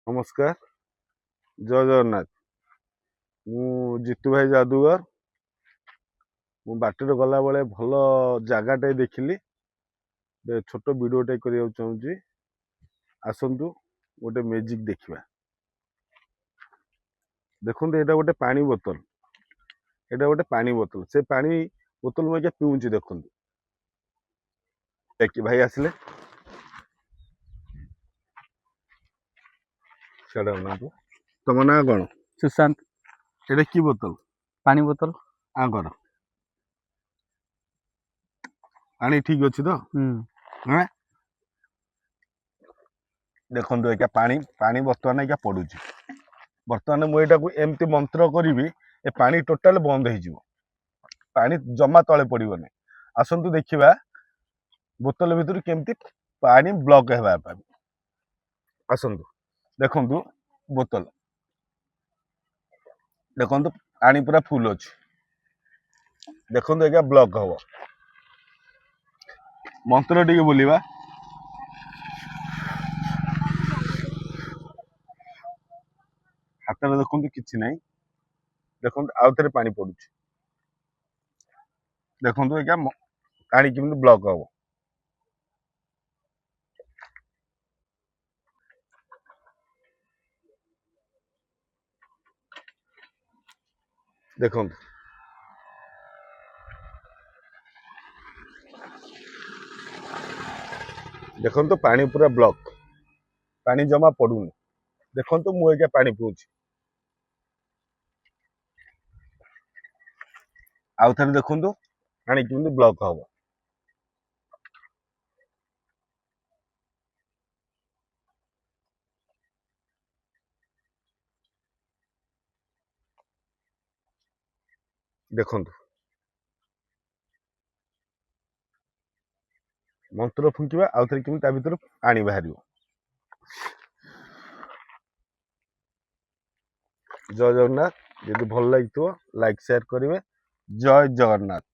नमस्कार जय जगन्नाथ मु जीतू भाई जादूगर मु बाटर गला बेले भल जगह देखिली छोट वीडियोटे करने चाहूँगी आसतु गोटे मैजिक देखा देखो यहाँ गोटे पानी बोतल यहाँ गोटे पानी बोतल से पानी बोतल मुझे पीऊँची देखो भाई आसिले तुम ना कौन सुशांत एटा की बोतल पानी बोतल आंकर पानी ठीक अच्छी तो हाँ देखो एका पानी पानी बर्तमान एका पड़ू बर्तमान मुझे एमती मंत्र करी ए पानी टोटाल बंद हो पानी जमा तले पड़ोनी आसतु देखा बोतल भितर केमती पानी ब्लॉक है आसतु देखु बोतल देखु पानी पूरा फुल अच्छी देखो आज्ञा ब्लॉक हम मंत्र टी बोलिबा हाथ में देखो किसी ना देखो आउ थे पानी पड़ू देखो आज्ञा पानी केमती ब्लॉक हम देखो देखो पानी पूरा ब्लॉक पानी जमा पड़ूनी देखो मुझे पानी पीऊँच आउ थे देखु पानी केमती ब्लॉक हम देखो मंत्र फुंकिबा आउ थे केमती भितर पानी बाहर जय जगन्नाथ यदि भल लगी लाइक शेयर करेंगे जय जगन्नाथ।